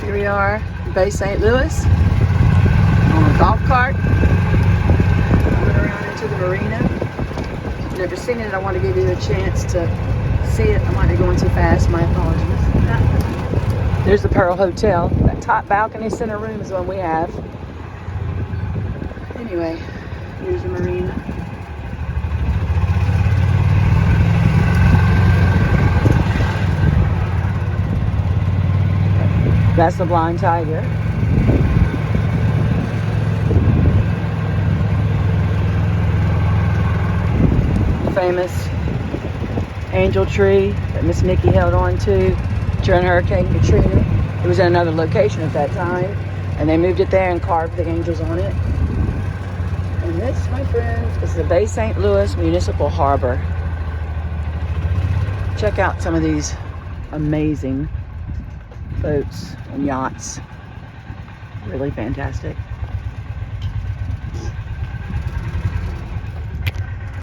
Here we are in Bay St. Louis on a golf cart. Coming around into the marina. Never seen it. I want to give you a chance to see it. I might be going too fast. My apologies. There's the Pearl Hotel. That top balcony center room is one we have. Anyway, here's the marina. That's the Blind Tiger. The famous angel tree that Miss Nikki held on to during Hurricane Katrina. It was in another location at that time, and they moved it there and carved the angels on it. And this, my friends, is the Bay St. Louis Municipal Harbor. Check out some of these amazing boats and yachts. Really fantastic.